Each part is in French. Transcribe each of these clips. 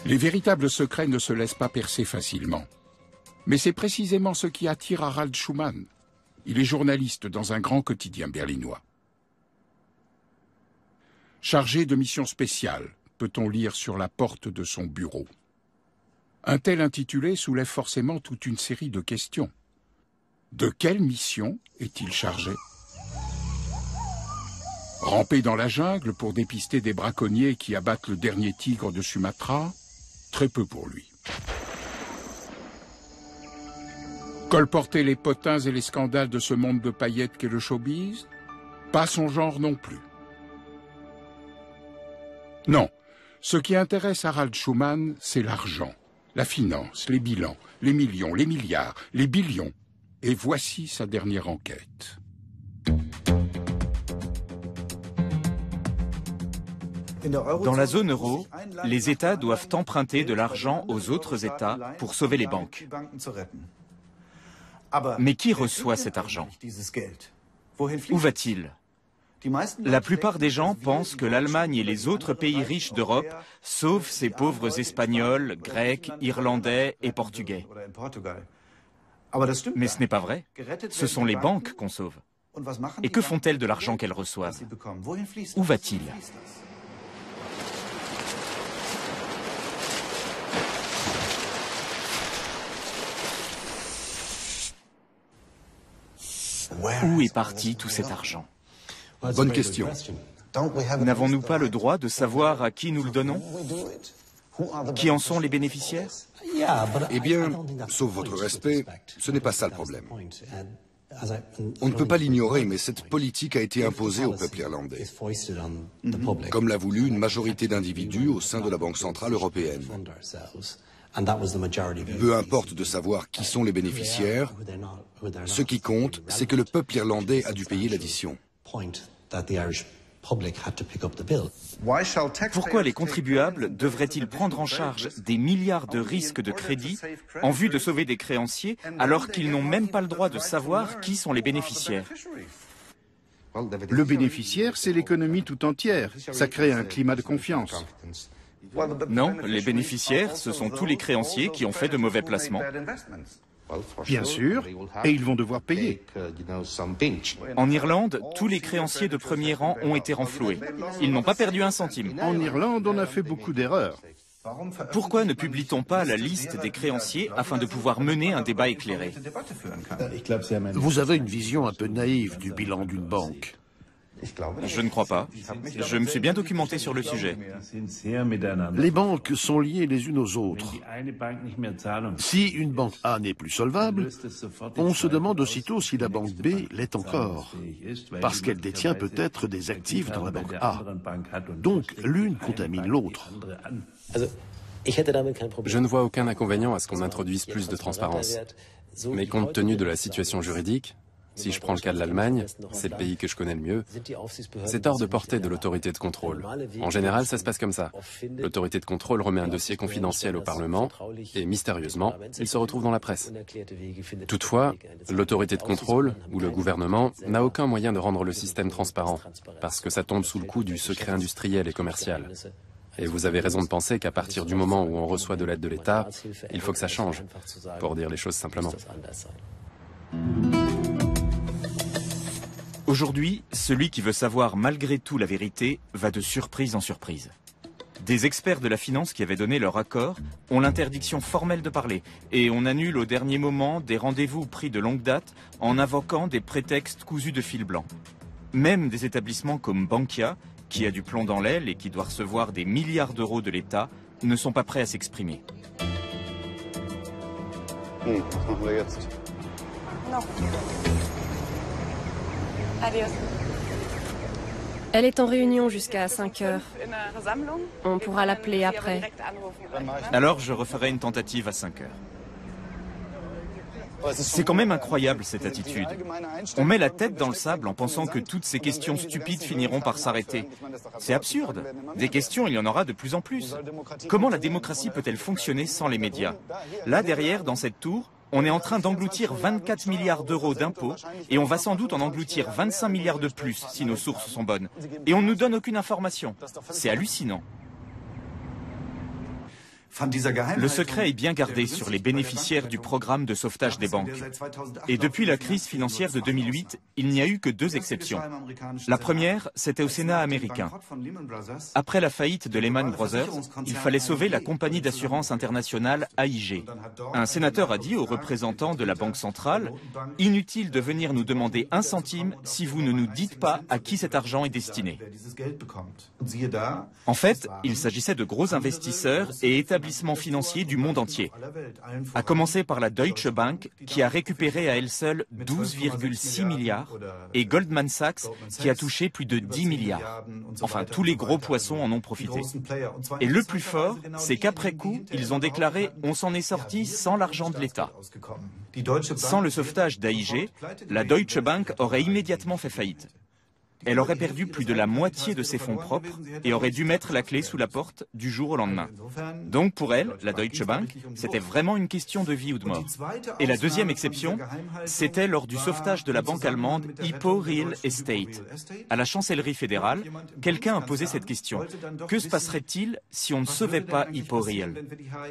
Les véritables secrets ne se laissent pas percer facilement. Mais c'est précisément ce qui attire Harald Schuman. Il est journaliste dans un grand quotidien berlinois. Chargé de mission spéciale, peut-on lire sur la porte de son bureau. Un tel intitulé soulève forcément toute une série de questions. De quelle mission est-il chargé? Ramper dans la jungle pour dépister des braconniers qui abattent le dernier tigre de Sumatra? Très peu pour lui. Colporter les potins et les scandales de ce monde de paillettes qu'est le showbiz? Pas son genre non plus. Non, ce qui intéresse Harald Schuman, c'est l'argent, la finance, les bilans, les millions, les milliards, les billions. Et voici sa dernière enquête. Dans la zone euro, les États doivent emprunter de l'argent aux autres États pour sauver les banques. Mais qui reçoit cet argent? Où va-t-il? La plupart des gens pensent que l'Allemagne et les autres pays riches d'Europe sauvent ces pauvres Espagnols, Grecs, Irlandais et Portugais. Mais ce n'est pas vrai. Ce sont les banques qu'on sauve. Et que font-elles de l'argent qu'elles reçoivent? Où va-t-il? Où est parti tout cet argent? Bonne question. N'avons-nous pas le droit de savoir à qui nous le donnons? Qui en sont les bénéficiaires? Eh bien, sauf votre respect, ce n'est pas ça le problème. On ne peut pas l'ignorer, mais cette politique a été imposée au peuple irlandais, comme l'a voulu une majorité d'individus au sein de la Banque centrale européenne. Peu importe de savoir qui sont les bénéficiaires, ce qui compte, c'est que le peuple irlandais a dû payer l'addition. Pourquoi les contribuables devraient-ils prendre en charge des milliards de risques de crédit en vue de sauver des créanciers alors qu'ils n'ont même pas le droit de savoir qui sont les bénéficiaires? Le bénéficiaire, c'est l'économie tout entière. Ça crée un climat de confiance. Non, les bénéficiaires, ce sont tous les créanciers qui ont fait de mauvais placements. Bien sûr, et ils vont devoir payer. En Irlande, tous les créanciers de premier rang ont été renfloués. Ils n'ont pas perdu un centime. En Irlande, on a fait beaucoup d'erreurs. Pourquoi ne publie-t-on pas la liste des créanciers afin de pouvoir mener un débat éclairé? Vous avez une vision un peu naïve du bilan d'une banque. Je ne crois pas. Je me suis bien documenté sur le sujet. Les banques sont liées les unes aux autres. Si une banque A n'est plus solvable, on se demande aussitôt si la banque B l'est encore, parce qu'elle détient peut-être des actifs dans la banque A. Donc l'une contamine l'autre. Je ne vois aucun inconvénient à ce qu'on introduise plus de transparence. Mais compte tenu de la situation juridique, si je prends le cas de l'Allemagne, c'est le pays que je connais le mieux, c'est hors de portée de l'autorité de contrôle. En général, ça se passe comme ça. L'autorité de contrôle remet un dossier confidentiel au Parlement et, mystérieusement, il se retrouve dans la presse. Toutefois, l'autorité de contrôle, ou le gouvernement, n'a aucun moyen de rendre le système transparent, parce que ça tombe sous le coup du secret industriel et commercial. Et vous avez raison de penser qu'à partir du moment où on reçoit de l'aide de l'État, il faut que ça change, pour dire les choses simplement. Aujourd'hui, celui qui veut savoir malgré tout la vérité va de surprise en surprise. Des experts de la finance qui avaient donné leur accord ont l'interdiction formelle de parler et on annule au dernier moment des rendez-vous pris de longue date en invoquant des prétextes cousus de fil blanc. Même des établissements comme Bankia, qui a du plomb dans l'aile et qui doit recevoir des milliards d'euros de l'État, ne sont pas prêts à s'exprimer. Elle est en réunion jusqu'à 5 heures. On pourra l'appeler après. Alors je referai une tentative à 5 heures. C'est quand même incroyable cette attitude. On met la tête dans le sable en pensant que toutes ces questions stupides finiront par s'arrêter. C'est absurde. Des questions, il y en aura de plus en plus. Comment la démocratie peut-elle fonctionner sans les médias? Là, derrière, dans cette tour, on est en train d'engloutir 24 milliards d'euros d'impôts et on va sans doute en engloutir 25 milliards de plus si nos sources sont bonnes. Et on ne nous donne aucune information. C'est hallucinant. Le secret est bien gardé sur les bénéficiaires du programme de sauvetage des banques. Et depuis la crise financière de 2008, il n'y a eu que 2 exceptions. La première, c'était au Sénat américain. Après la faillite de Lehman Brothers, il fallait sauver la compagnie d'assurance internationale AIG. Un sénateur a dit aux représentants de la Banque centrale « Inutile de venir nous demander 1 centime si vous ne nous dites pas à qui cet argent est destiné ». En fait, il s'agissait de gros investisseurs et établissements financiers du monde entier. À commencer par la Deutsche Bank, qui a récupéré à elle seule 12,6 milliards, et Goldman Sachs, qui a touché plus de 10 milliards. Enfin, tous les gros poissons en ont profité. Et le plus fort, c'est qu'après coup, ils ont déclaré « on s'en est sorti sans l'argent de l'État ». Sans le sauvetage d'AIG, la Deutsche Bank aurait immédiatement fait faillite. Elle aurait perdu plus de la moitié de ses fonds propres et aurait dû mettre la clé sous la porte du jour au lendemain. Donc pour elle, la Deutsche Bank, c'était vraiment une question de vie ou de mort. Et la deuxième exception, c'était lors du sauvetage de la banque allemande Hypo Real Estate. À la chancellerie fédérale, quelqu'un a posé cette question. Que se passerait-il si on ne sauvait pas Hypo Real?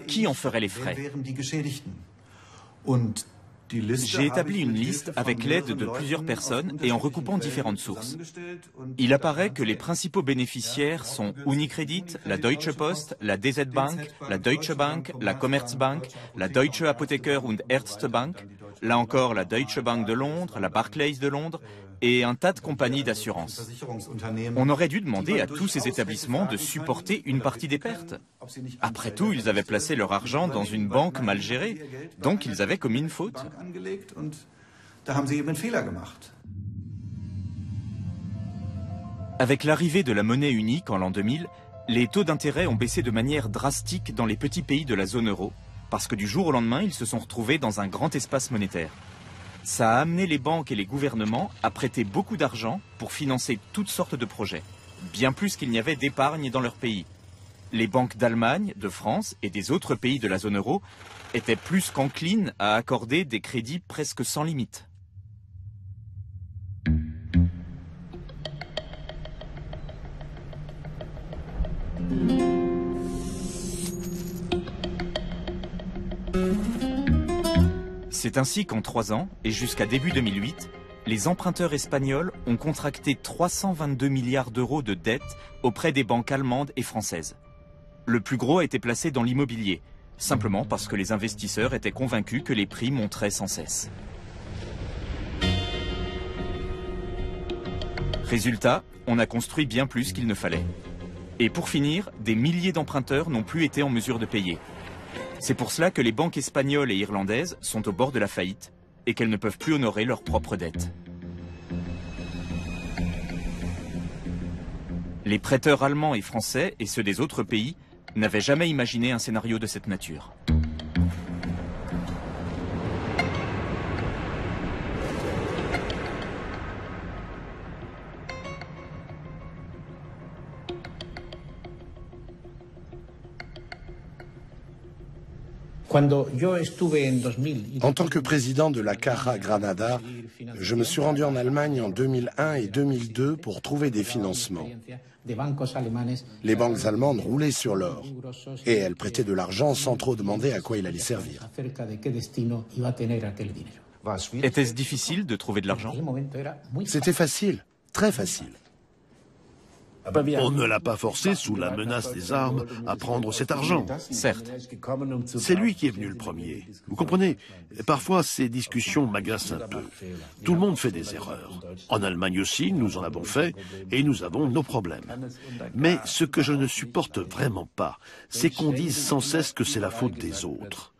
Qui en ferait les frais? J'ai établi une liste avec l'aide de plusieurs personnes et en recoupant différentes sources. Il apparaît que les principaux bénéficiaires sont Unicredit, la Deutsche Post, la DZ Bank, la Deutsche Bank, la Commerzbank, la Deutsche Apotheker und Ärzte Bank, là encore la Deutsche Bank de Londres, la Barclays de Londres et un tas de compagnies d'assurance. On aurait dû demander à tous ces établissements de supporter une partie des pertes. Après tout, ils avaient placé leur argent dans une banque mal gérée, donc ils avaient commis une faute. Avec l'arrivée de la monnaie unique en l'an 2000, les taux d'intérêt ont baissé de manière drastique dans les petits pays de la zone euro, parce que du jour au lendemain, ils se sont retrouvés dans un grand espace monétaire. Ça a amené les banques et les gouvernements à prêter beaucoup d'argent pour financer toutes sortes de projets, bien plus qu'il n'y avait d'épargne dans leur pays. Les banques d'Allemagne, de France et des autres pays de la zone euro étaient plus qu'enclines à accorder des crédits presque sans limite. C'est ainsi qu'en 3 ans, et jusqu'à début 2008, les emprunteurs espagnols ont contracté 322 milliards d'euros de dettes auprès des banques allemandes et françaises. Le plus gros a été placé dans l'immobilier, simplement parce que les investisseurs étaient convaincus que les prix monteraient sans cesse. Résultat, on a construit bien plus qu'il ne fallait. Et pour finir, des milliers d'emprunteurs n'ont plus été en mesure de payer. C'est pour cela que les banques espagnoles et irlandaises sont au bord de la faillite et qu'elles ne peuvent plus honorer leurs propres dettes. Les prêteurs allemands et français et ceux des autres pays n'avaient jamais imaginé un scénario de cette nature. En tant que président de la Caja Granada, je me suis rendu en Allemagne en 2001 et 2002 pour trouver des financements. Les banques allemandes roulaient sur l'or et elles prêtaient de l'argent sans trop demander à quoi il allait servir. Était-ce difficile de trouver de l'argent? C'était facile, très facile. On ne l'a pas forcé, sous la menace des armes, à prendre cet argent. Certes. C'est lui qui est venu le premier. Vous comprenez? Parfois, ces discussions m'agacent un peu. Tout le monde fait des erreurs. En Allemagne aussi, nous en avons fait, et nous avons nos problèmes. Mais ce que je ne supporte vraiment pas, c'est qu'on dise sans cesse que c'est la faute des autres.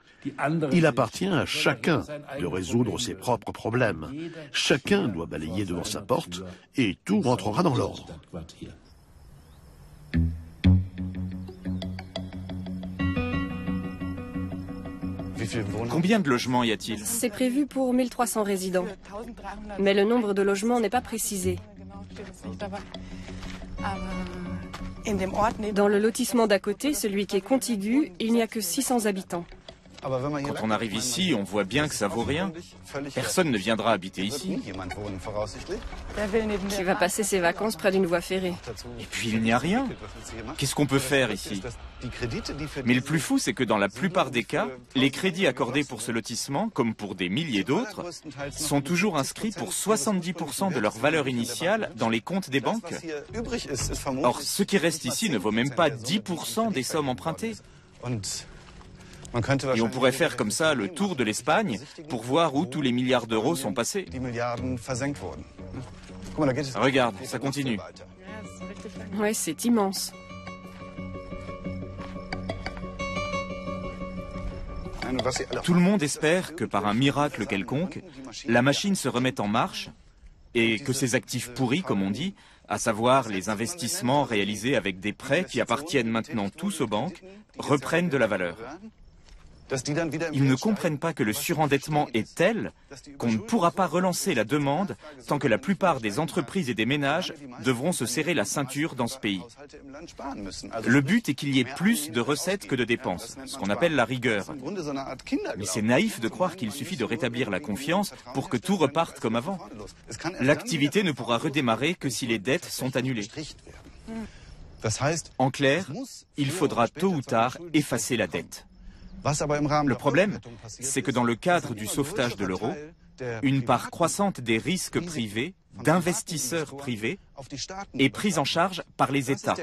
Il appartient à chacun de résoudre ses propres problèmes. Chacun doit balayer devant sa porte, et tout rentrera dans l'ordre. Combien de logements y a-t-il? C'est prévu pour 1300 résidents. Mais le nombre de logements n'est pas précisé. Dans le lotissement d'à côté, celui qui est contigu, il n'y a que 600 habitants. Quand on arrive ici, on voit bien que ça vaut rien. Personne ne viendra habiter ici. Qui va passer ses vacances près d'une voie ferrée. Et puis il n'y a rien. Qu'est-ce qu'on peut faire ici? Mais le plus fou, c'est que dans la plupart des cas, les crédits accordés pour ce lotissement, comme pour des milliers d'autres, sont toujours inscrits pour 70% de leur valeur initiale dans les comptes des banques. Or, ce qui reste ici ne vaut même pas 10% des sommes empruntées. Et on pourrait faire comme ça le tour de l'Espagne pour voir où tous les milliards d'euros sont passés. Regarde, ça continue. Ouais, c'est immense. Tout le monde espère que par un miracle quelconque, la machine se remette en marche et que ces actifs pourris, comme on dit, à savoir les investissements réalisés avec des prêts qui appartiennent maintenant tous aux banques, reprennent de la valeur. Ils ne comprennent pas que le surendettement est tel qu'on ne pourra pas relancer la demande tant que la plupart des entreprises et des ménages devront se serrer la ceinture dans ce pays. Le but est qu'il y ait plus de recettes que de dépenses, ce qu'on appelle la rigueur. Mais c'est naïf de croire qu'il suffit de rétablir la confiance pour que tout reparte comme avant. L'activité ne pourra redémarrer que si les dettes sont annulées. En clair, il faudra tôt ou tard effacer la dette. Le problème, c'est que dans le cadre du sauvetage de l'euro, une part croissante des risques privés, d'investisseurs privés, est prise en charge par les États.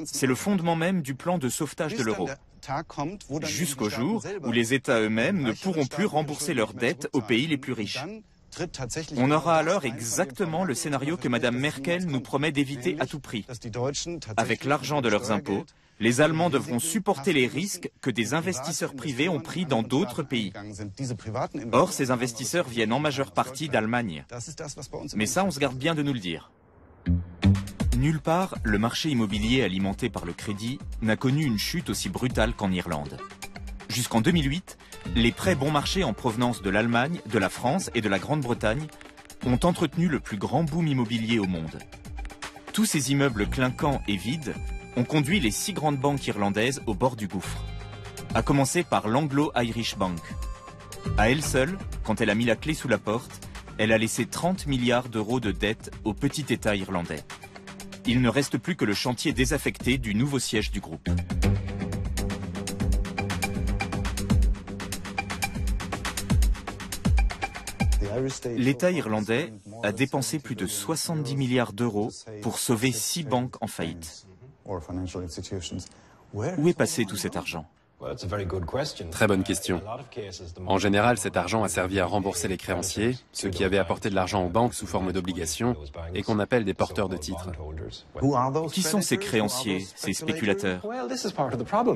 C'est le fondement même du plan de sauvetage de l'euro. Jusqu'au jour où les États eux-mêmes ne pourront plus rembourser leurs dettes aux pays les plus riches. On aura alors exactement le scénario que Mme Merkel nous promet d'éviter à tout prix. Avec l'argent de leurs impôts, les Allemands devront supporter les risques que des investisseurs privés ont pris dans d'autres pays. Or, ces investisseurs viennent en majeure partie d'Allemagne. Mais ça, on se garde bien de nous le dire. Nulle part, le marché immobilier alimenté par le crédit n'a connu une chute aussi brutale qu'en Irlande. Jusqu'en 2008, les prêts bon marché en provenance de l'Allemagne, de la France et de la Grande-Bretagne ont entretenu le plus grand boom immobilier au monde. Tous ces immeubles clinquants et vides ont conduit les 6 grandes banques irlandaises au bord du gouffre. À commencer par l'Anglo-Irish Bank. À elle seule, quand elle a mis la clé sous la porte, elle a laissé 30 milliards d'euros de dettes au petit État irlandais. Il ne reste plus que le chantier désaffecté du nouveau siège du groupe. L'État irlandais a dépensé plus de 70 milliards d'euros pour sauver 6 banques en faillite. Où est passé tout cet argent? Très bonne question. En général, cet argent a servi à rembourser les créanciers, ceux qui avaient apporté de l'argent aux banques sous forme d'obligations et qu'on appelle des porteurs de titres. Qui sont ces créanciers, ces spéculateurs?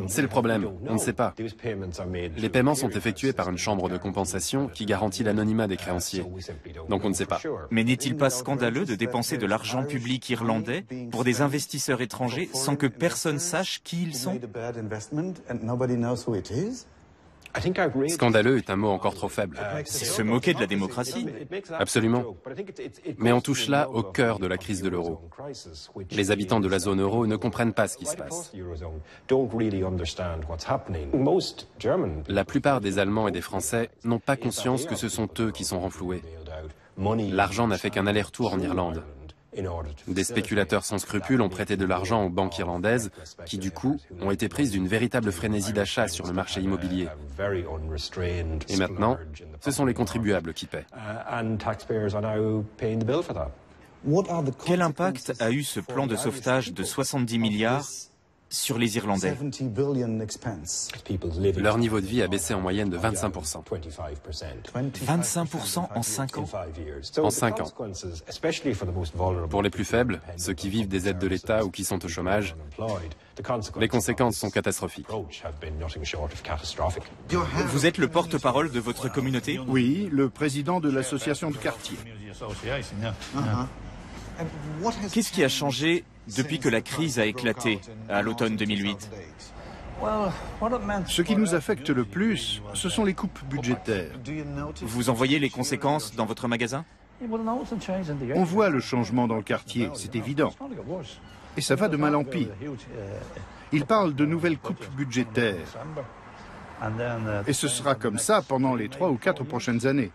C'est le problème, on ne sait pas. Les paiements sont effectués par une chambre de compensation qui garantit l'anonymat des créanciers. Donc on ne sait pas. Mais n'est-il pas scandaleux de dépenser de l'argent public irlandais pour des investisseurs étrangers sans que personne sache qui ils sont? Scandaleux est un mot encore trop faible. C'est se moquer de la démocratie. Absolument. Mais on touche là au cœur de la crise de l'euro. Les habitants de la zone euro ne comprennent pas ce qui se passe. La plupart des Allemands et des Français n'ont pas conscience que ce sont eux qui sont renfloués. L'argent n'a fait qu'un aller-retour en Irlande. Des spéculateurs sans scrupules ont prêté de l'argent aux banques irlandaises qui, du coup, ont été prises d'une véritable frénésie d'achat sur le marché immobilier. Et maintenant, ce sont les contribuables qui paient. Quel impact a eu ce plan de sauvetage de 70 milliards sur les Irlandais? Leur niveau de vie a baissé en moyenne de 25%. 25% en 5 ans? En 5 ans. Pour les plus faibles, ceux qui vivent des aides de l'État ou qui sont au chômage, les conséquences sont catastrophiques. Vous êtes le porte-parole de votre communauté? Oui, le président de l'association de quartier. Qu'est-ce qui a changé depuis que la crise a éclaté à l'automne 2008? Ce qui nous affecte le plus, ce sont les coupes budgétaires. Vous en voyez les conséquences dans votre magasin? On voit le changement dans le quartier, c'est évident. Et ça va de mal en pire. Il parle de nouvelles coupes budgétaires. Et ce sera comme ça pendant les 3 ou 4 prochaines années.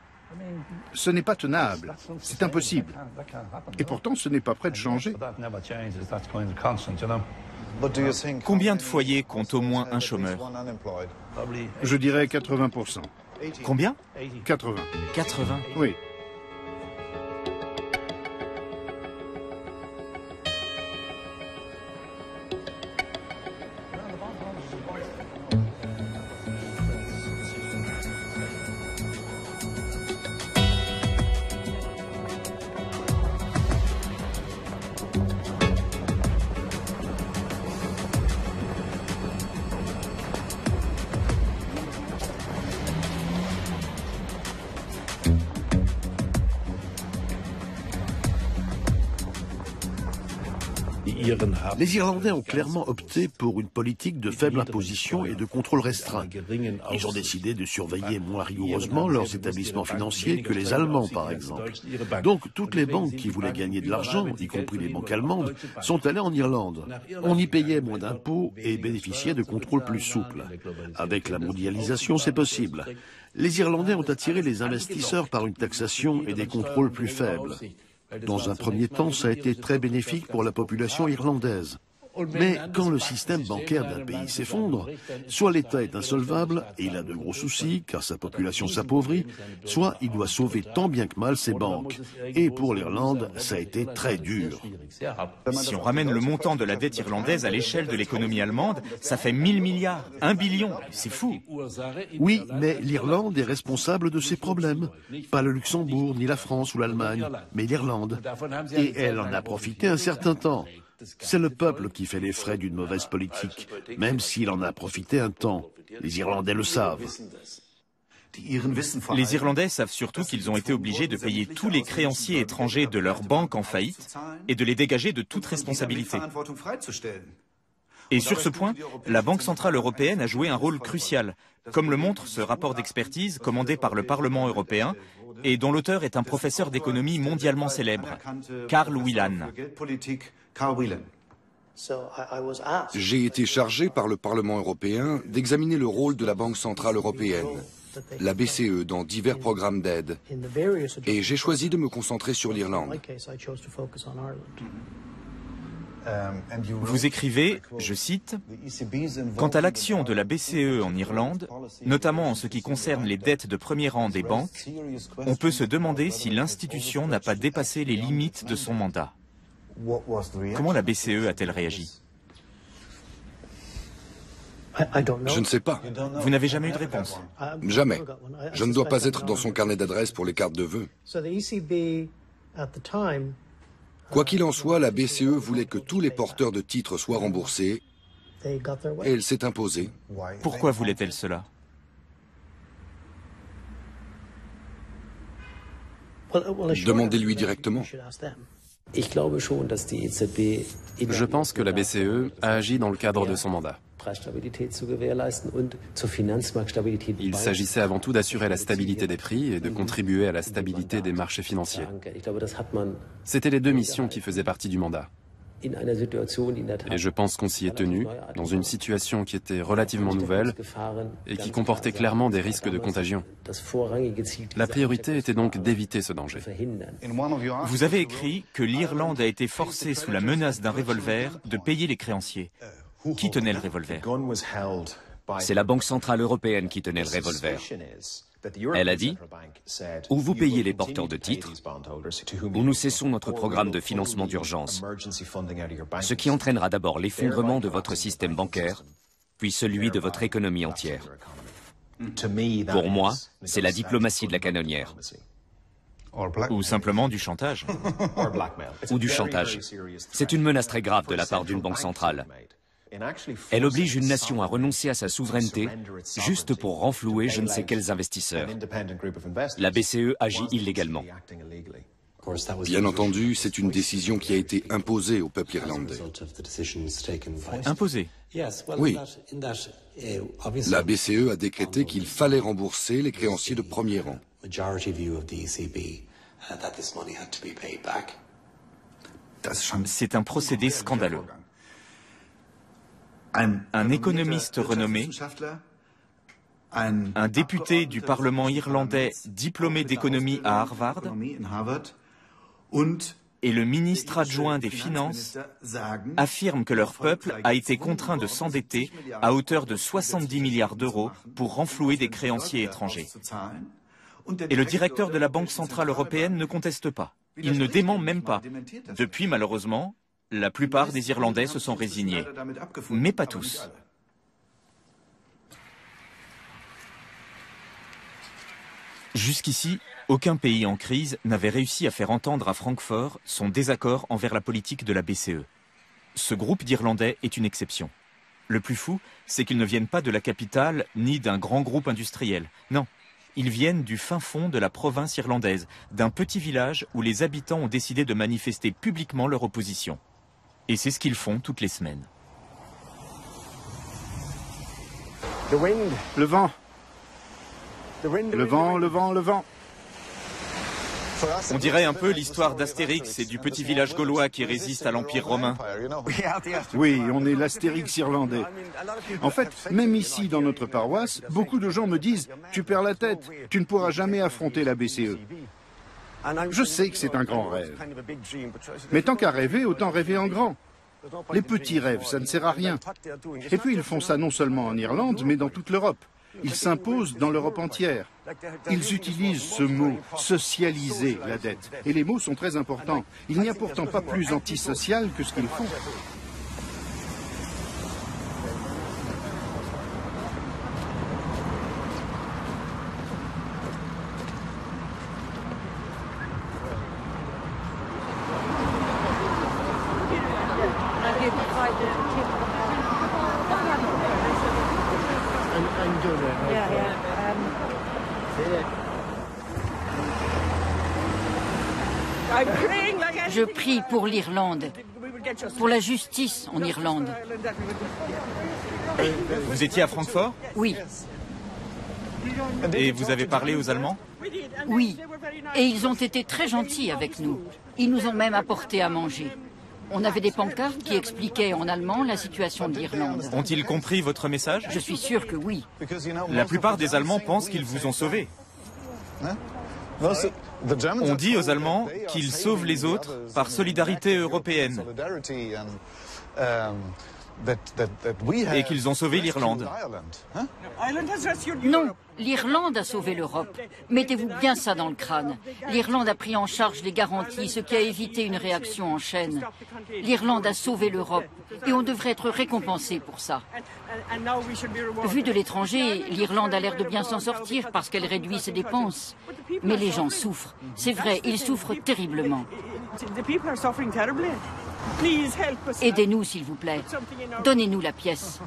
Ce n'est pas tenable, c'est impossible. Et pourtant, ce n'est pas prêt de changer. Combien de foyers comptent au moins un chômeur? Je dirais 80%. Combien? 80. 80? Oui. Les Irlandais ont clairement opté pour une politique de faible imposition et de contrôle restreint. Ils ont décidé de surveiller moins rigoureusement leurs établissements financiers que les Allemands, par exemple. Donc, toutes les banques qui voulaient gagner de l'argent, y compris les banques allemandes, sont allées en Irlande. On y payait moins d'impôts et bénéficiait de contrôles plus souples. Avec la mondialisation, c'est possible. Les Irlandais ont attiré les investisseurs par une taxation et des contrôles plus faibles. Dans un premier temps, ça a été très bénéfique pour la population irlandaise. Mais quand le système bancaire d'un pays s'effondre, soit l'État est insolvable et il a de gros soucis car sa population s'appauvrit, soit il doit sauver tant bien que mal ses banques. Et pour l'Irlande, ça a été très dur. Si on ramène le montant de la dette irlandaise à l'échelle de l'économie allemande, ça fait 1000 milliards, 1 billion, c'est fou. Oui, mais l'Irlande est responsable de ses problèmes. Pas le Luxembourg, ni la France ou l'Allemagne, mais l'Irlande. Et elle en a profité un certain temps. C'est le peuple qui fait les frais d'une mauvaise politique, même s'il en a profité un temps. Les Irlandais le savent. Les Irlandais savent surtout qu'ils ont été obligés de payer tous les créanciers étrangers de leurs banques en faillite et de les dégager de toute responsabilité. Et sur ce point, la Banque centrale européenne a joué un rôle crucial, comme le montre ce rapport d'expertise commandé par le Parlement européen et dont l'auteur est un professeur d'économie mondialement célèbre, Karl Wieland. J'ai été chargé par le Parlement européen d'examiner le rôle de la Banque centrale européenne, la BCE, dans divers programmes d'aide. Et j'ai choisi de me concentrer sur l'Irlande. Vous écrivez, je cite, « Quant à l'action de la BCE en Irlande, notamment en ce qui concerne les dettes de premier rang des banques, on peut se demander si l'institution n'a pas dépassé les limites de son mandat. » Comment la BCE a-t-elle réagi? Je ne sais pas. Vous n'avez jamais eu de réponse? Jamais. Je ne dois pas être dans son carnet d'adresses pour les cartes de vœux. Quoi qu'il en soit, la BCE voulait que tous les porteurs de titres soient remboursés et elle s'est imposée. Pourquoi voulait-elle cela? Demandez-lui directement. Je pense que la BCE a agi dans le cadre de son mandat. Il s'agissait avant tout d'assurer la stabilité des prix et de contribuer à la stabilité des marchés financiers. C'étaient les deux missions qui faisaient partie du mandat. Et je pense qu'on s'y est tenu, dans une situation qui était relativement nouvelle et qui comportait clairement des risques de contagion. La priorité était donc d'éviter ce danger. Vous avez écrit que l'Irlande a été forcée sous la menace d'un revolver de payer les créanciers. Qui tenait le revolver? C'est la Banque centrale européenne qui tenait le revolver. Elle a dit « Ou vous payez les porteurs de titres, ou nous cessons notre programme de financement d'urgence, ce qui entraînera d'abord l'effondrement de votre système bancaire, puis celui de votre économie entière. » Pour moi, c'est la diplomatie de la canonnière. Ou simplement du chantage. Ou du chantage. C'est une menace très grave de la part d'une banque centrale. Elle oblige une nation à renoncer à sa souveraineté juste pour renflouer je ne sais quels investisseurs. La BCE agit illégalement. Bien entendu, c'est une décision qui a été imposée au peuple irlandais. Imposée? Oui. La BCE a décrété qu'il fallait rembourser les créanciers de premier rang. C'est un procédé scandaleux. Un économiste renommé, un député du Parlement irlandais diplômé d'économie à Harvard et le ministre adjoint des Finances affirment que leur peuple a été contraint de s'endetter à hauteur de 70 milliards d'euros pour renflouer des créanciers étrangers. Et le directeur de la Banque centrale européenne ne conteste pas. Il ne dément même pas. Depuis, malheureusement, la plupart des Irlandais se sont résignés, mais pas tous. Jusqu'ici, aucun pays en crise n'avait réussi à faire entendre à Francfort son désaccord envers la politique de la BCE. Ce groupe d'Irlandais est une exception. Le plus fou, c'est qu'ils ne viennent pas de la capitale ni d'un grand groupe industriel. Non, ils viennent du fin fond de la province irlandaise, d'un petit village où les habitants ont décidé de manifester publiquement leur opposition. Et c'est ce qu'ils font toutes les semaines. Le vent. Le vent, le vent, le vent. On dirait un peu l'histoire d'Astérix et du petit village gaulois qui résiste à l'Empire romain. Oui, on est l'Astérix irlandais. En fait, même ici, dans notre paroisse, beaucoup de gens me disent « Tu perds la tête, tu ne pourras jamais affronter la BCE ». Je sais que c'est un grand rêve. Mais tant qu'à rêver, autant rêver en grand. Les petits rêves, ça ne sert à rien. Et puis ils font ça non seulement en Irlande, mais dans toute l'Europe. Ils s'imposent dans l'Europe entière. Ils utilisent ce mot, socialiser la dette. Et les mots sont très importants. Il n'y a pourtant pas plus antisocial que ce qu'ils font. Je prie pour l'Irlande, pour la justice en Irlande. Vous étiez à Francfort? Oui. Et vous avez parlé aux Allemands? Oui. Et ils ont été très gentils avec nous. Ils nous ont même apporté à manger. On avait des pancartes qui expliquaient en allemand la situation de l'Irlande. Ont-ils compris votre message? Je suis sûr que oui. La plupart des Allemands pensent qu'ils vous ont sauvé. On dit aux Allemands qu'ils sauvent les autres par solidarité européenne et qu'ils ont sauvé l'Irlande. Non, l'Irlande a sauvé l'Europe. Mettez-vous bien ça dans le crâne. L'Irlande a pris en charge les garanties, ce qui a évité une réaction en chaîne. L'Irlande a sauvé l'Europe et on devrait être récompensé pour ça. Vu de l'étranger, l'Irlande a l'air de bien s'en sortir parce qu'elle réduit ses dépenses. Mais les gens souffrent. C'est vrai, ils souffrent terriblement. Aidez-nous, s'il vous plaît. Donnez-nous la pièce.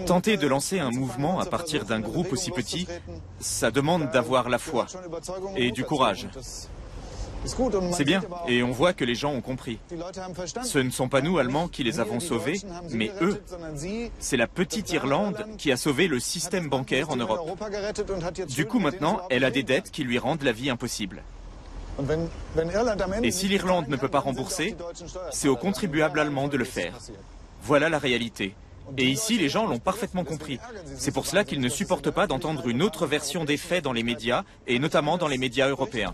Tenter de lancer un mouvement à partir d'un groupe aussi petit, ça demande d'avoir la foi et du courage. C'est bien, et on voit que les gens ont compris. Ce ne sont pas nous, Allemands, qui les avons sauvés, mais eux. C'est la petite Irlande qui a sauvé le système bancaire en Europe. Du coup, maintenant, elle a des dettes qui lui rendent la vie impossible. Et si l'Irlande ne peut pas rembourser, c'est aux contribuables allemands de le faire. Voilà la réalité. Et ici, les gens l'ont parfaitement compris. C'est pour cela qu'ils ne supportent pas d'entendre une autre version des faits dans les médias, et notamment dans les médias européens.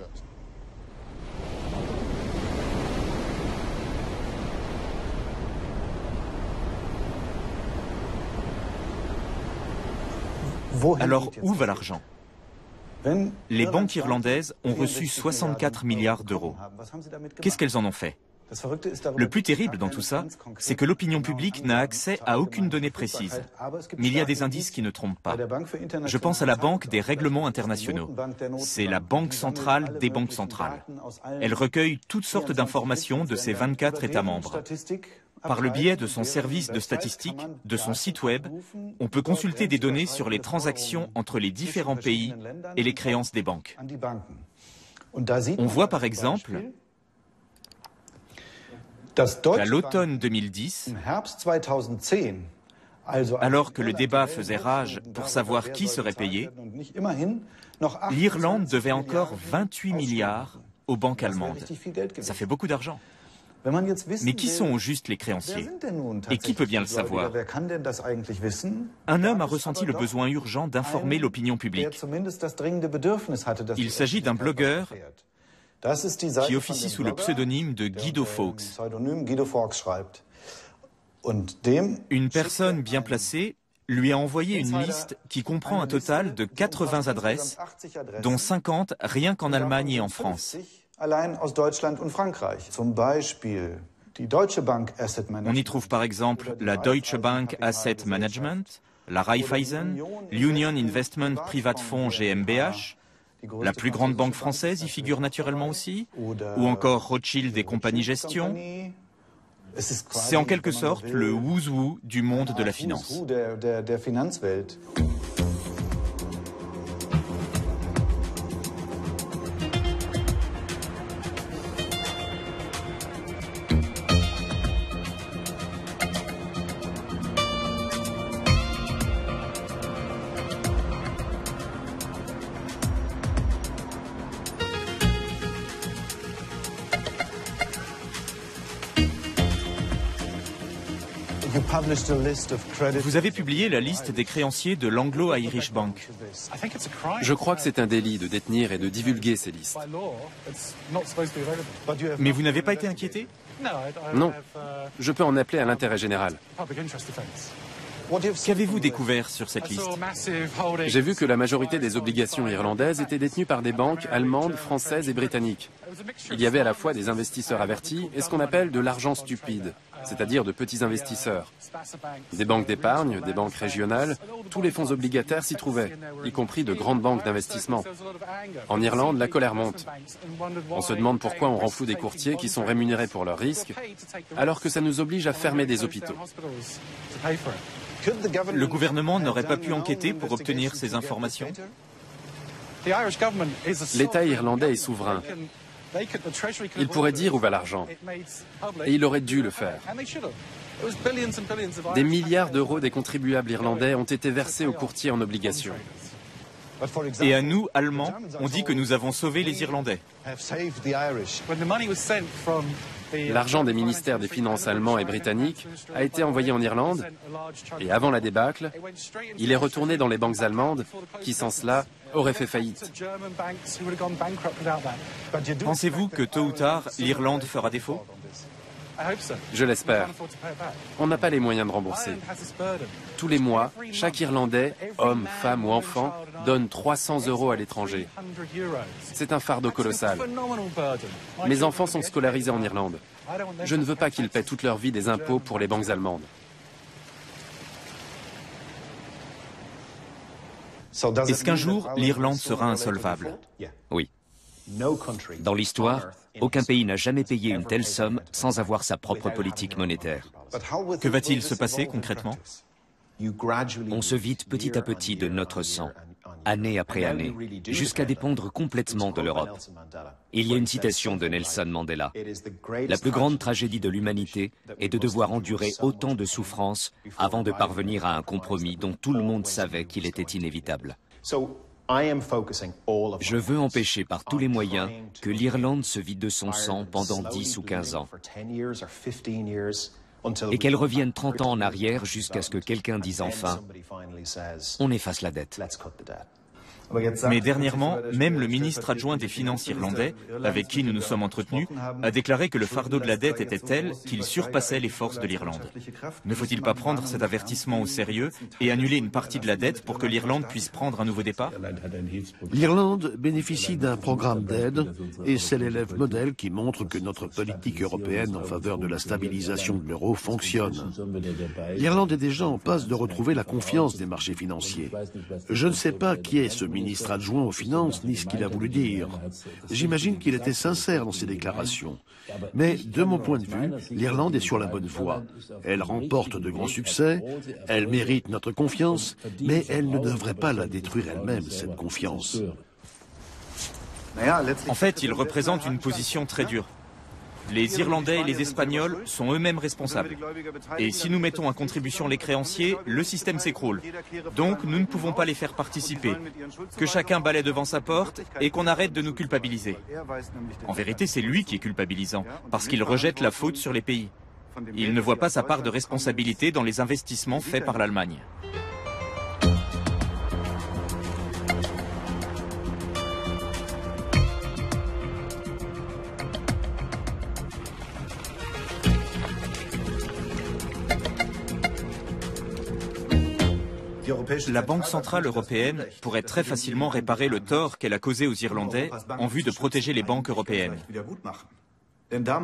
Alors, où va l'argent? Les banques irlandaises ont reçu 64 milliards d'euros. Qu'est-ce qu'elles en ont fait? Le plus terrible dans tout ça, c'est que l'opinion publique n'a accès à aucune donnée précise. Mais il y a des indices qui ne trompent pas. Je pense à la Banque des règlements internationaux. C'est la banque centrale des banques centrales. Elle recueille toutes sortes d'informations de ses 24 États membres. Par le biais de son service de statistique, de son site web, on peut consulter des données sur les transactions entre les différents pays et les créances des banques. On voit par exemple qu'à l'automne 2010, alors que le débat faisait rage pour savoir qui serait payé, l'Irlande devait encore 28 milliards aux banques allemandes. Ça fait beaucoup d'argent. Mais qui sont au juste les créanciers? Et qui peut bien le savoir? Un homme a ressenti le besoin urgent d'informer l'opinion publique. Il s'agit d'un blogueur qui officie sous le pseudonyme de Guido Fawkes. Une personne bien placée lui a envoyé une liste qui comprend un total de 80 adresses, dont 50 rien qu'en Allemagne et en France. On y trouve par exemple la Deutsche Bank Asset Management, la Raiffeisen, l'Union Investment Private Fonds GmbH, la plus grande banque française y figure naturellement aussi, ou encore Rothschild et compagnie gestion. C'est en quelque sorte le who's who du monde de la finance. Vous avez publié la liste des créanciers de l'Anglo-Irish Bank. Je crois que c'est un délit de détenir et de divulguer ces listes. Mais vous n'avez pas été inquiété? Non. Je peux en appeler à l'intérêt général. Qu'avez-vous découvert sur cette liste? J'ai vu que la majorité des obligations irlandaises étaient détenues par des banques allemandes, françaises et britanniques. Il y avait à la fois des investisseurs avertis et ce qu'on appelle de l'argent stupide, c'est-à-dire de petits investisseurs. Des banques d'épargne, des banques régionales, tous les fonds obligataires s'y trouvaient, y compris de grandes banques d'investissement. En Irlande, la colère monte. On se demande pourquoi on rend fou des courtiers qui sont rémunérés pour leurs risques, alors que ça nous oblige à fermer des hôpitaux. Le gouvernement n'aurait pas pu enquêter pour obtenir ces informations? L'État irlandais est souverain. Il pourrait dire où va l'argent. Et il aurait dû le faire. Des milliards d'euros des contribuables irlandais ont été versés aux courtiers en obligations. Et à nous, Allemands, on dit que nous avons sauvé les Irlandais. L'argent des ministères des Finances allemands et britanniques a été envoyé en Irlande et avant la débâcle, il est retourné dans les banques allemandes qui, sans cela, auraient fait faillite. Pensez-vous que tôt ou tard, l'Irlande fera défaut? Je l'espère. On n'a pas les moyens de rembourser. Tous les mois, chaque Irlandais, homme, femme ou enfant, donne 300 € à l'étranger. C'est un fardeau colossal. Mes enfants sont scolarisés en Irlande. Je ne veux pas qu'ils paient toute leur vie des impôts pour les banques allemandes. Est-ce qu'un jour, l'Irlande sera insolvable? Oui. Dans l'histoire, aucun pays n'a jamais payé une telle somme sans avoir sa propre politique monétaire. Que va-t-il se passer concrètement? On se vide petit à petit de notre sang, année après année, jusqu'à dépendre complètement de l'Europe. Il y a une citation de Nelson Mandela. La plus grande tragédie de l'humanité est de devoir endurer autant de souffrances avant de parvenir à un compromis dont tout le monde savait qu'il était inévitable. Je veux empêcher par tous les moyens que l'Irlande se vide de son sang pendant 10 ou 15 ans et qu'elle revienne 30 ans en arrière jusqu'à ce que quelqu'un dise enfin « on efface la dette ». Mais dernièrement, même le ministre adjoint des Finances irlandais, avec qui nous nous sommes entretenus, a déclaré que le fardeau de la dette était tel qu'il surpassait les forces de l'Irlande. Ne faut-il pas prendre cet avertissement au sérieux et annuler une partie de la dette pour que l'Irlande puisse prendre un nouveau départ? L'Irlande bénéficie d'un programme d'aide et c'est l'élève modèle qui montre que notre politique européenne en faveur de la stabilisation de l'euro fonctionne. L'Irlande est déjà en passe de retrouver la confiance des marchés financiers. Je ne sais pas qui est ce ministre adjoint aux finances ni ce qu'il a voulu dire. J'imagine qu'il était sincère dans ses déclarations. Mais de mon point de vue, l'Irlande est sur la bonne voie. Elle remporte de grands succès, elle mérite notre confiance, mais elle ne devrait pas la détruire elle-même, cette confiance. En fait, il représente une position très dure. Les Irlandais et les Espagnols sont eux-mêmes responsables. Et si nous mettons à contribution les créanciers, le système s'écroule. Donc nous ne pouvons pas les faire participer. Que chacun balaie devant sa porte et qu'on arrête de nous culpabiliser. En vérité, c'est lui qui est culpabilisant, parce qu'il rejette la faute sur les pays. Il ne voit pas sa part de responsabilité dans les investissements faits par l'Allemagne. La Banque centrale européenne pourrait très facilement réparer le tort qu'elle a causé aux Irlandais en vue de protéger les banques européennes.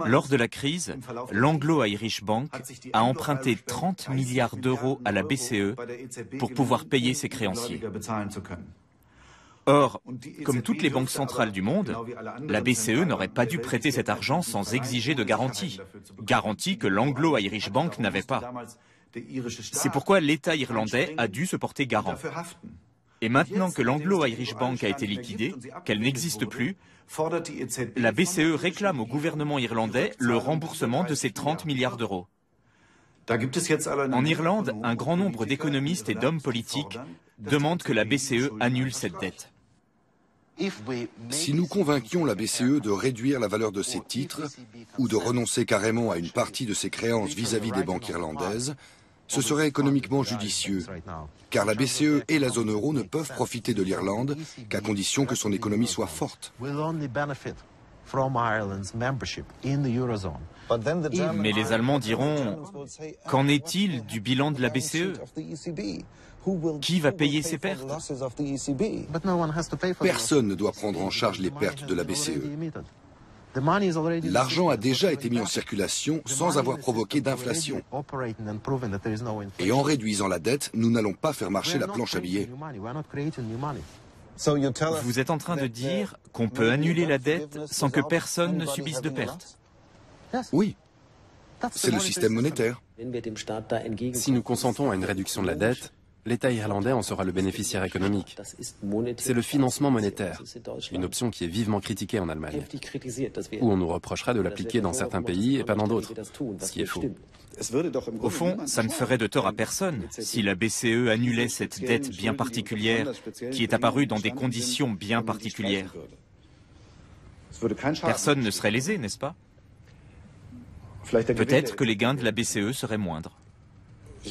Lors de la crise, l'Anglo-Irish Bank a emprunté 30 milliards d'euros à la BCE pour pouvoir payer ses créanciers. Or, comme toutes les banques centrales du monde, la BCE n'aurait pas dû prêter cet argent sans exiger de garanties. Garanties que l'Anglo-Irish Bank n'avait pas. C'est pourquoi l'État irlandais a dû se porter garant. Et maintenant que l'Anglo-Irish Bank a été liquidée, qu'elle n'existe plus, la BCE réclame au gouvernement irlandais le remboursement de ces 30 milliards d'euros. En Irlande, un grand nombre d'économistes et d'hommes politiques demandent que la BCE annule cette dette. Si nous convainquions la BCE de réduire la valeur de ses titres ou de renoncer carrément à une partie de ses créances vis-à-vis des banques irlandaises, ce serait économiquement judicieux, car la BCE et la zone euro ne peuvent profiter de l'Irlande qu'à condition que son économie soit forte. Mais les Allemands diront, qu'en est-il du bilan de la BCE ? Qui va payer ces pertes? Personne ne doit prendre en charge les pertes de la BCE. L'argent a déjà été mis en circulation sans avoir provoqué d'inflation. Et en réduisant la dette, nous n'allons pas faire marcher la planche à billets. Vous êtes en train de dire qu'on peut annuler la dette sans que personne ne subisse de pertes? Oui, c'est le système monétaire. Si nous consentons à une réduction de la dette, l'État irlandais en sera le bénéficiaire économique. C'est le financement monétaire, une option qui est vivement critiquée en Allemagne, où on nous reprochera de l'appliquer dans certains pays et pas dans d'autres, ce qui est faux. Au fond, ça ne ferait de tort à personne si la BCE annulait cette dette bien particulière qui est apparue dans des conditions bien particulières. Personne ne serait lésé, n'est-ce pas? Peut-être que les gains de la BCE seraient moindres.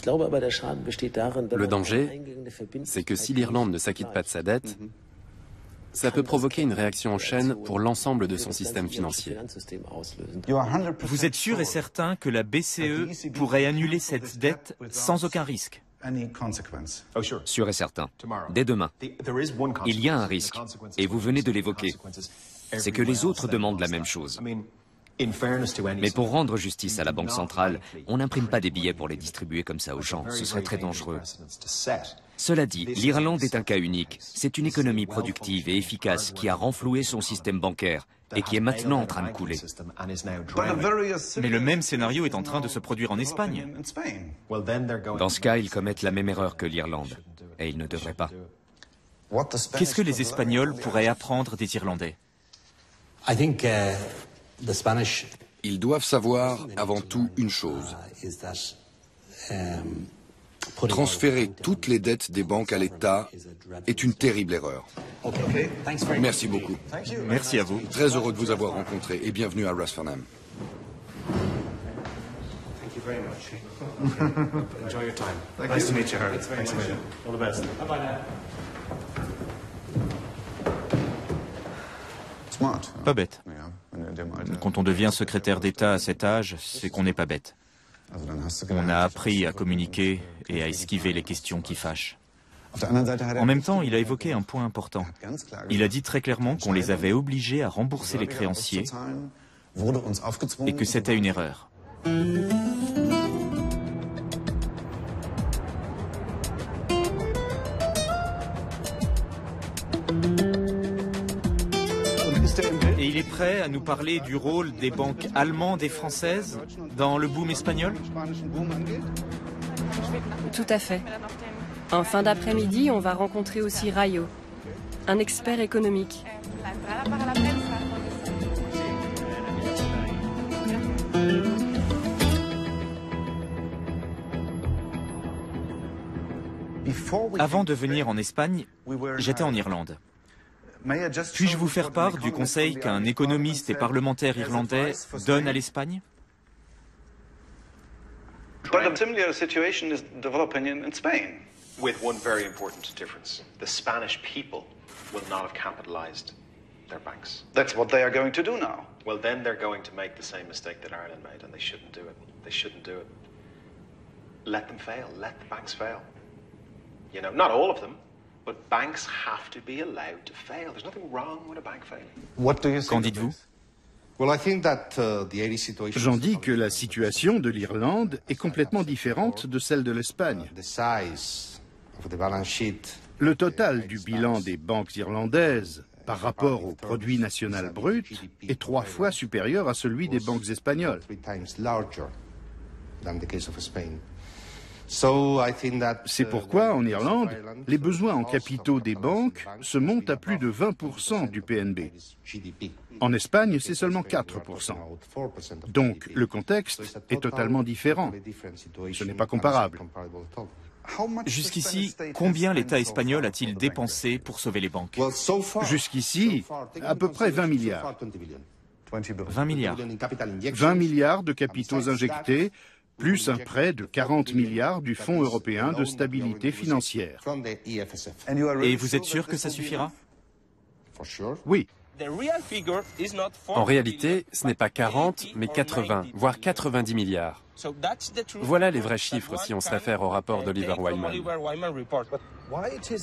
Le danger, c'est que si l'Irlande ne s'acquitte pas de sa dette, ça peut provoquer une réaction en chaîne pour l'ensemble de son système financier. Vous êtes sûr et certain que la BCE pourrait annuler cette dette sans aucun risque? Sûr et certain. Dès demain. Il y a un risque, et vous venez de l'évoquer. C'est que les autres demandent la même chose. Mais pour rendre justice à la Banque centrale, on n'imprime pas des billets pour les distribuer comme ça aux gens. Ce serait très dangereux. Cela dit, l'Irlande est un cas unique. C'est une économie productive et efficace qui a renfloué son système bancaire et qui est maintenant en train de couler. Mais le même scénario est en train de se produire en Espagne. Dans ce cas, ils commettent la même erreur que l'Irlande. Et ils ne devraient pas. Qu'est-ce que les Espagnols pourraient apprendre des Irlandais? Ils doivent savoir avant tout une chose. Transférer toutes les dettes des banques à l'État est une terrible erreur. Merci beaucoup. Merci à vous. Très heureux de vous avoir rencontré et bienvenue à Rathfarnham. Enjoy your time. Nice to meet you, Harvey. Thanks, All the best. Bye-bye now. Pas bête. Quand on devient secrétaire d'État à cet âge, c'est qu'on n'est pas bête. On a appris à communiquer et à esquiver les questions qui fâchent. En même temps, il a évoqué un point important. Il a dit très clairement qu'on les avait obligés à rembourser les créanciers et que c'était une erreur. Et il est prêt à nous parler du rôle des banques allemandes et françaises dans le boom espagnol? Tout à fait. En fin d'après-midi, on va rencontrer aussi Rayo, un expert économique. Avant de venir en Espagne, j'étais en Irlande. Puis-je vous faire part du conseil qu'un économiste et parlementaire irlandais donne à l'Espagne? But a similar situation is developing in Spain. With one very important difference. The Spanish people will not have capitalized their banks. That's what they are going to do now. Well, then they're going to make the same mistake that Ireland made, and they shouldn't do it. They shouldn't do it. Let them fail. Let the banks fail. You know, not all of them, but banks have to be allowed to fail. There's nothing wrong with a bank failing. What do you think? Qu'en dites-vous? J'en dis que la situation de l'Irlande est complètement différente de celle de l'Espagne. Le total du bilan des banques irlandaises par rapport au produit national brut est 3 fois supérieur à celui des banques espagnoles. C'est pourquoi, en Irlande, les besoins en capitaux des banques se montent à plus de 20% du PNB. En Espagne, c'est seulement 4%. Donc, le contexte est totalement différent. Ce n'est pas comparable. Jusqu'ici, combien l'État espagnol a-t-il dépensé pour sauver les banques? Jusqu'ici, à peu près 20 milliards. 20 milliards. 20 milliards de capitaux injectés, plus un prêt de 40 milliards du Fonds européen de stabilité financière. Et vous êtes sûr que ça suffira? Oui. En réalité, ce n'est pas 40, mais 80, voire 90 milliards. Voilà les vrais chiffres si on se réfère au rapport d'Oliver Wyman.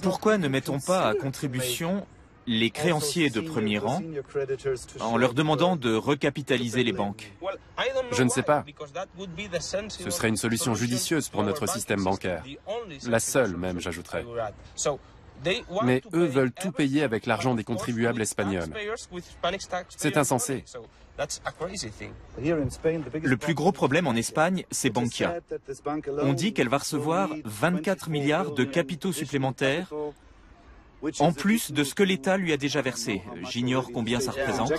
Pourquoi ne mettons pas à contribution les créanciers de premier rang en leur demandant de recapitaliser les banques? Je ne sais pas. Ce serait une solution judicieuse pour notre système bancaire. La seule même, j'ajouterais. Mais eux veulent tout payer avec l'argent des contribuables espagnols. C'est insensé. Le plus gros problème en Espagne, c'est Bankia. On dit qu'elle va recevoir 24 milliards de capitaux supplémentaires, en plus de ce que l'État lui a déjà versé. J'ignore combien ça représente.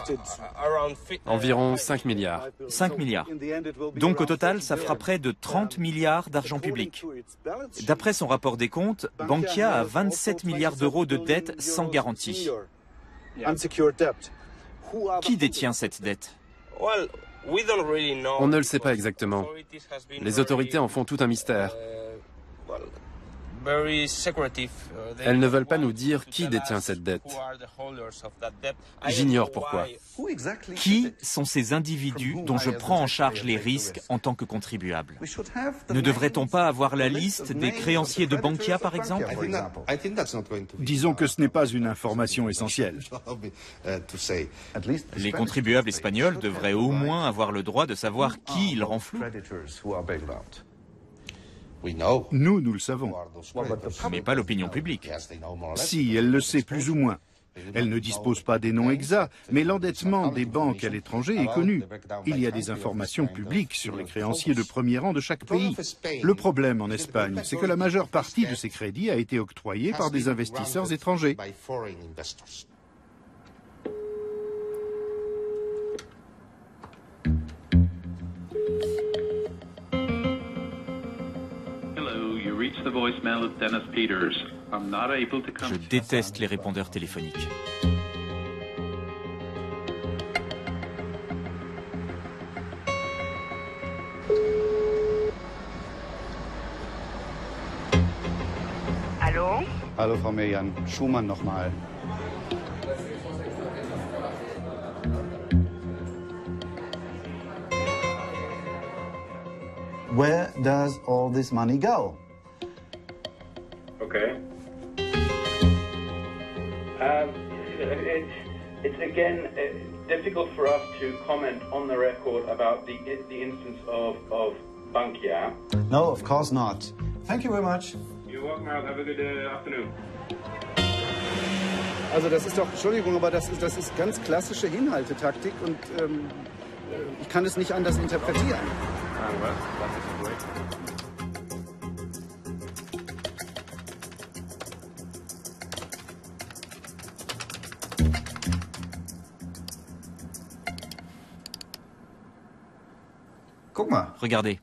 Environ 5 milliards. 5 milliards. Donc au total, ça fera près de 30 milliards d'argent public. D'après son rapport des comptes, Bankia a 27 milliards d'euros de dette sans garantie. Qui détient cette dette? On ne le sait pas exactement. Les autorités en font tout un mystère. Elles ne veulent pas nous dire qui détient cette dette. J'ignore pourquoi. Qui sont ces individus dont je prends en charge les risques en tant que contribuable? Ne devrait-on pas avoir la liste des créanciers de Bankia, par exemple? Disons que ce n'est pas une information essentielle. Les contribuables espagnols devraient au moins avoir le droit de savoir qui ils renflouent. Nous le savons. Mais pas l'opinion publique. Si, elle le sait plus ou moins. Elle ne dispose pas des noms exacts, mais l'endettement des banques à l'étranger est connu. Il y a des informations publiques sur les créanciers de premier rang de chaque pays. Le problème en Espagne, c'est que la majeure partie de ces crédits a été octroyée par des investisseurs étrangers. Je déteste les répondeurs téléphoniques. Hallo? Hallo, Frau Merian. Schumann nochmal. Where does all this money go? Okay. It's again difficult for us to comment on the record about the instance of Bankia. No, of course not. Thank you very much. You're welcome, Harold. Have a good afternoon. Also das ist doch, Entschuldigung, aber das ist ganz klassische Hinhaltetaktik und ich kann es nicht anders interpretieren. Regardez.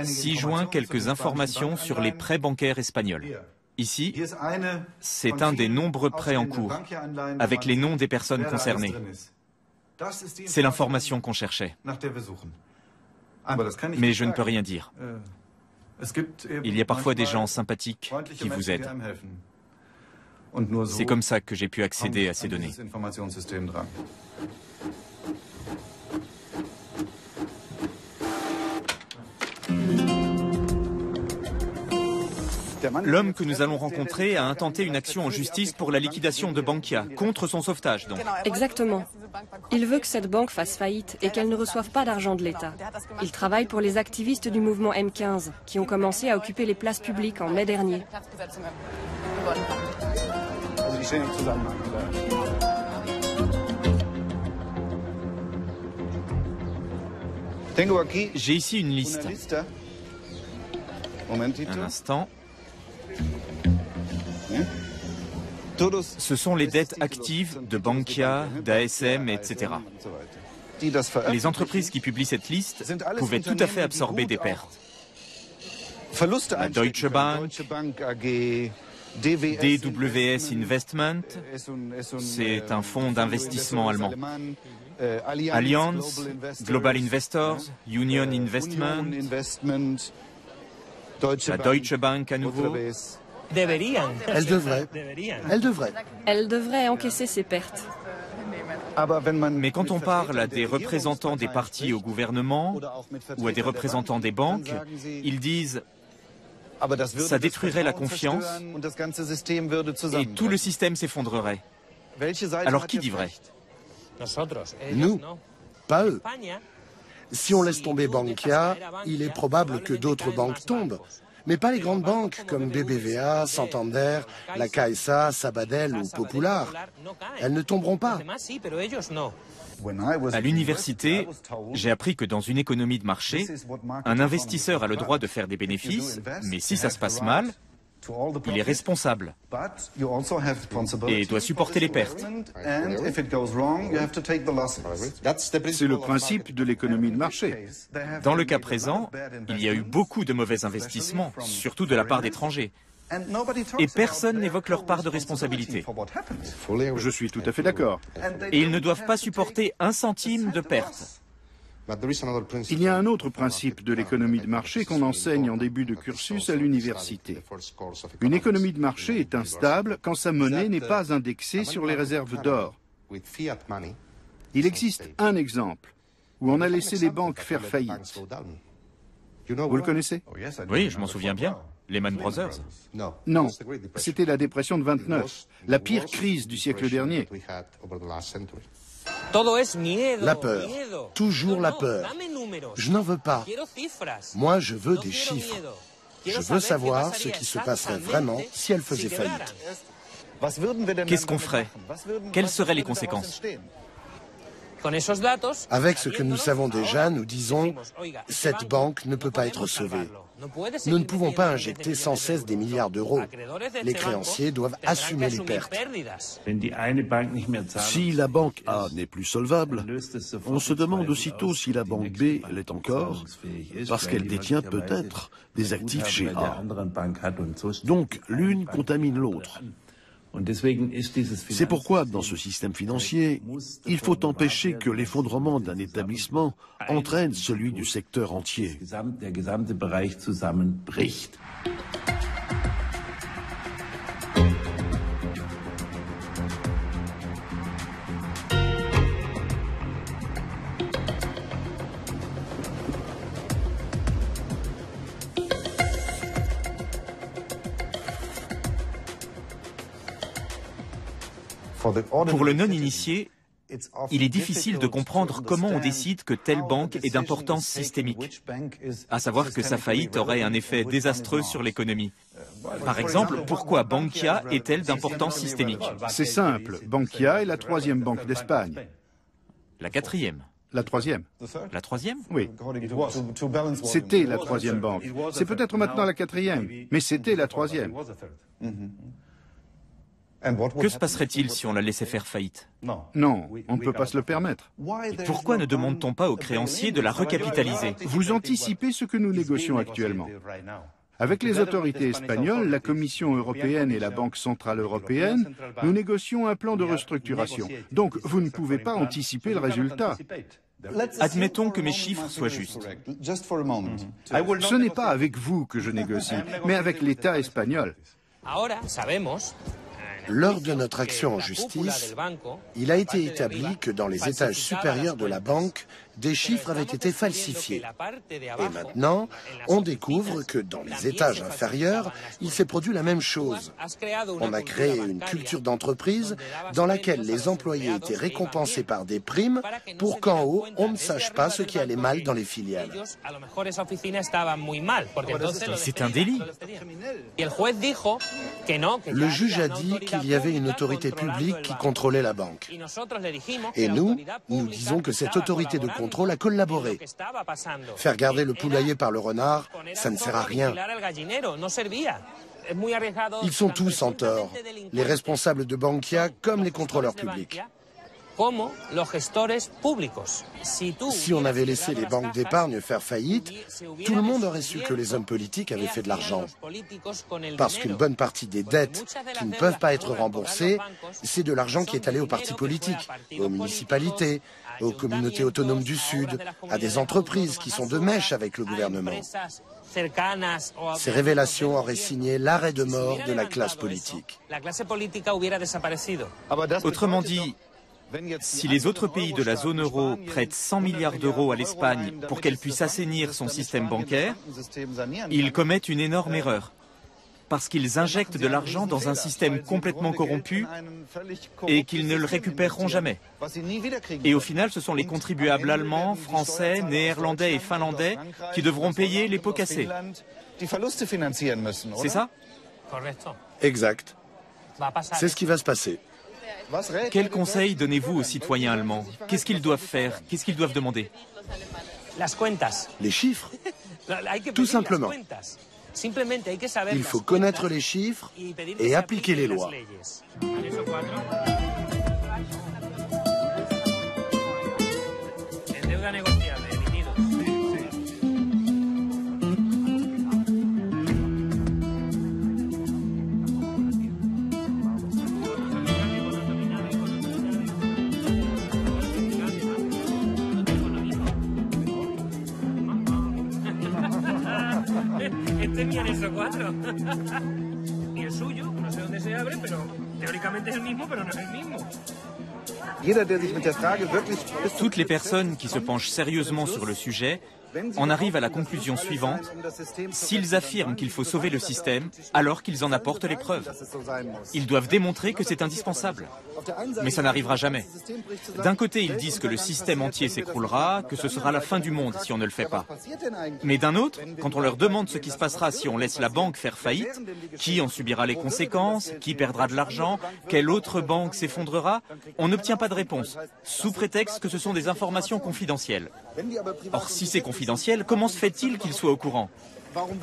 6 juin, quelques informations sur les prêts bancaires espagnols. Ici, c'est un des nombreux prêts en cours, avec les noms des personnes concernées. C'est l'information qu'on cherchait. Mais je ne peux rien dire. Il y a parfois des gens sympathiques qui vous aident. C'est comme ça que j'ai pu accéder à ces données. L'homme que nous allons rencontrer a intenté une action en justice pour la liquidation de Bankia, contre son sauvetage donc. Exactement. Il veut que cette banque fasse faillite et qu'elle ne reçoive pas d'argent de l'État. Il travaille pour les activistes du mouvement M15, qui ont commencé à occuper les places publiques en mai dernier. J'ai ici une liste. Un instant. Ce sont les dettes actives de Bankia, d'ASM, etc. Les entreprises qui publient cette liste pouvaient tout à fait absorber des pertes. La Deutsche Bank, DWS Investment, c'est un fonds d'investissement allemand. Allianz, Global Investors, Union Investment, la Deutsche Bank à nouveau. Elle devrait. Elle devrait encaisser ses pertes. Mais quand on parle à des représentants des partis au gouvernement ou à des représentants des banques, ils disent « ça détruirait la confiance et tout le système s'effondrerait ». Alors qui dit vrai? Nous, pas eux. Si on laisse tomber Bankia, il est probable que d'autres banques tombent. Mais pas les grandes banques comme BBVA, Santander, la Caixa, Sabadell ou Popular. Elles ne tomberont pas. À l'université, j'ai appris que dans une économie de marché, un investisseur a le droit de faire des bénéfices, mais si ça se passe mal, il est responsable et doit supporter les pertes. C'est le principe de l'économie de marché. Dans le cas présent, il y a eu beaucoup de mauvais investissements, surtout de la part d'étrangers. Et personne n'évoque leur part de responsabilité. Je suis tout à fait d'accord. Et ils ne doivent pas supporter un centime de perte. Il y a un autre principe de l'économie de marché qu'on enseigne en début de cursus à l'université. Une économie de marché est instable quand sa monnaie n'est pas indexée sur les réserves d'or. Il existe un exemple où on a laissé les banques faire faillite. Vous le connaissez? Oui, je m'en souviens bien. Lehman Brothers? Non, c'était la dépression de 29, la pire crise du siècle dernier. La peur, toujours la peur. Je n'en veux pas. Moi, je veux des chiffres. Je veux savoir ce qui se passerait vraiment si elle faisait faillite. Qu'est-ce qu'on ferait? Quelles seraient les conséquences? Avec ce que nous savons déjà, nous disons « cette banque ne peut pas être sauvée ». Nous ne pouvons pas injecter sans cesse des milliards d'euros. Les créanciers doivent assumer les pertes. Si la banque A n'est plus solvable, on se demande aussitôt si la banque B l'est encore, parce qu'elle détient peut-être des actifs chez A. Donc l'une contamine l'autre. C'est pourquoi, dans ce système financier, il faut empêcher que l'effondrement d'un établissement entraîne celui du secteur entier. Pour le non-initié, il est difficile de comprendre comment on décide que telle banque est d'importance systémique, à savoir que sa faillite aurait un effet désastreux sur l'économie. Par exemple, pourquoi Bankia est-elle d'importance systémique? C'est simple, Bankia est la troisième banque d'Espagne. La quatrième? La troisième. La troisième? Oui. C'était la troisième banque. C'est peut-être maintenant la quatrième, mais c'était la troisième. Que se passerait-il si on la laissait faire faillite? Non, on ne peut pas se le permettre. Et pourquoi ne demande-t-on pas aux créanciers de la recapitaliser? Vous anticipez ce que nous négocions actuellement. Avec les autorités espagnoles, la Commission européenne et la Banque centrale européenne, nous négocions un plan de restructuration. Donc, vous ne pouvez pas anticiper le résultat. Admettons que mes chiffres soient justes. Ce n'est pas avec vous que je négocie, mais avec l'État espagnol. Lors de notre action en justice, il a été établi que dans les étages supérieurs de la banque, des chiffres avaient été falsifiés. Et maintenant, on découvre que dans les étages inférieurs, il s'est produit la même chose. On a créé une culture d'entreprise dans laquelle les employés étaient récompensés par des primes pour qu'en haut, on ne sache pas ce qui allait mal dans les filiales. C'est un délit. Le juge a dit qu'il y avait une autorité publique qui contrôlait la banque. Et nous disons que cette autorité de contrôle a collaboré. Faire garder le poulailler par le renard, ça ne sert à rien. Ils sont tous en tort, les responsables de Bankia comme les contrôleurs publics. Si on avait laissé les banques d'épargne faire faillite, tout le monde aurait su que les hommes politiques avaient fait de l'argent. Parce qu'une bonne partie des dettes qui ne peuvent pas être remboursées, c'est de l'argent qui est allé aux partis politiques, aux municipalités, aux communautés autonomes du Sud, à des entreprises qui sont de mèche avec le gouvernement. Ces révélations auraient signé l'arrêt de mort de la classe politique. Autrement dit, si les autres pays de la zone euro prêtent 100 milliards d'euros à l'Espagne pour qu'elle puisse assainir son système bancaire, ils commettent une énorme erreur. Parce qu'ils injectent de l'argent dans un système complètement corrompu et qu'ils ne le récupéreront jamais. Et au final, ce sont les contribuables allemands, français, néerlandais et finlandais qui devront payer les pots cassés. C'est ça? Exact. C'est ce qui va se passer. Quel conseil donnez-vous aux citoyens allemands? Qu'est-ce qu'ils doivent faire? Qu'est-ce qu'ils doivent demander? Les chiffres. Tout simplement. Il faut connaître les chiffres et appliquer les lois. Toutes les personnes qui se penchent sérieusement sur le sujet en arrivent à la conclusion suivante: s'ils affirment qu'il faut sauver le système, alors qu'ils en apportent les preuves. Ils doivent démontrer que c'est indispensable. Mais ça n'arrivera jamais. D'un côté, ils disent que le système entier s'écroulera, que ce sera la fin du monde si on ne le fait pas. Mais d'un autre, quand on leur demande ce qui se passera si on laisse la banque faire faillite, qui en subira les conséquences, qui perdra de l'argent, quelle autre banque s'effondrera, on n'obtient pas de réponse, sous prétexte que ce sont des informations confidentielles. Or, si c'est confidentiel, comment se fait-il qu'ils soient au courant?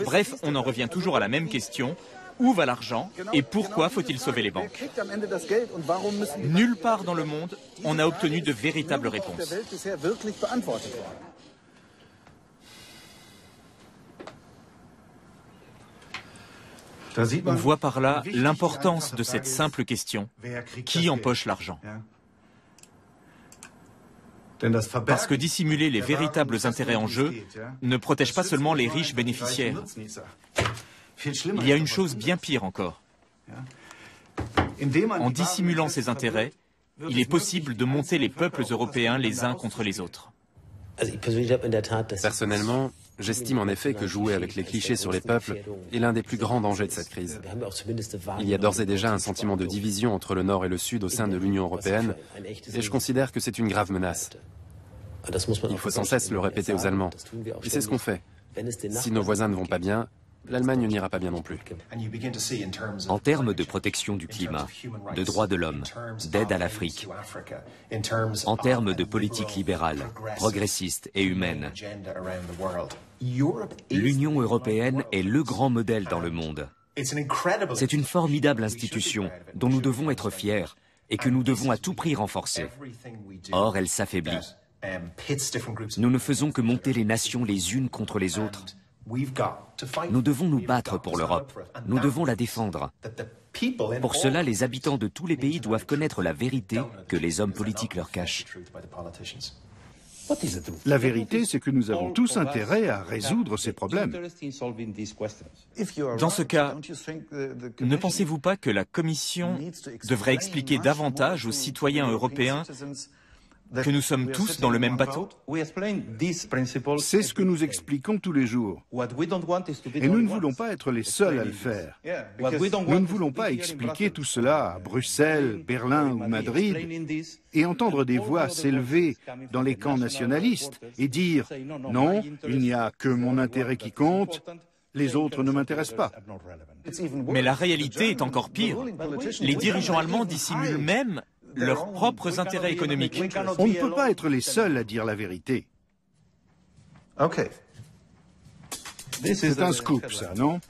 Bref, on en revient toujours à la même question. Où va l'argent et pourquoi faut-il sauver les banques? Nulle part dans le monde, on a obtenu de véritables réponses. On voit par là l'importance de cette simple question: qui empoche l'argent? Parce que dissimuler les véritables intérêts en jeu ne protège pas seulement les riches bénéficiaires. Il y a une chose bien pire encore. En dissimulant ces intérêts, il est possible de monter les peuples européens les uns contre les autres. Personnellement, J'estime en effet que jouer avec les clichés sur les peuples est l'un des plus grands dangers de cette crise. Il y a d'ores et déjà un sentiment de division entre le Nord et le Sud au sein de l'Union européenne, et je considère que c'est une grave menace. Il faut sans cesse le répéter aux Allemands, et c'est ce qu'on fait. Si nos voisins ne vont pas bien, l'Allemagne n'ira pas bien non plus. En termes de protection du climat, de droits de l'homme, d'aide à l'Afrique, en termes de politique libérale, progressiste et humaine, l'Union européenne est le grand modèle dans le monde. C'est une formidable institution dont nous devons être fiers et que nous devons à tout prix renforcer. Or, elle s'affaiblit. Nous ne faisons que monter les nations les unes contre les autres. Nous devons nous battre pour l'Europe. Nous devons la défendre. Pour cela, les habitants de tous les pays doivent connaître la vérité que les hommes politiques leur cachent. La vérité, c'est que nous avons tous intérêt à résoudre ces problèmes. Dans ce cas, ne pensez-vous pas que la Commission devrait expliquer davantage aux citoyens européens que nous sommes tous dans le même bateau? C'est ce que nous expliquons tous les jours. Et nous ne voulons pas être les seuls à le faire. Nous ne voulons pas expliquer tout cela à Bruxelles, Berlin ou Madrid et entendre des voix s'élever dans les camps nationalistes et dire « Non, il n'y a que mon intérêt qui compte, les autres ne m'intéressent pas ». Mais la réalité est encore pire. Les dirigeants allemands dissimulent même leurs propres intérêts économiques. On ne peut pas être les seuls à dire la vérité. C'est un scoop, ça, non?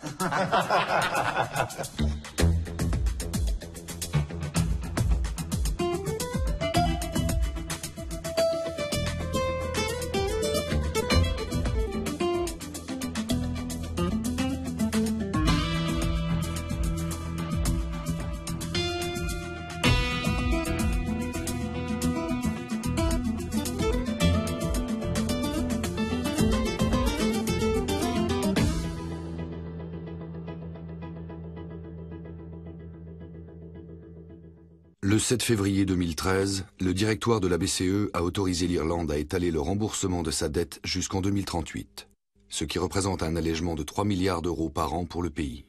Le 7 février 2013, le directoire de la BCE a autorisé l'Irlande à étaler le remboursement de sa dette jusqu'en 2038, ce qui représente un allègement de 3 milliards d'euros par an pour le pays.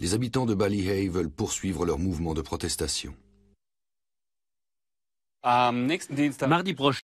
Les habitants de Ballyhay veulent poursuivre leur mouvement de protestation. Mardi prochain.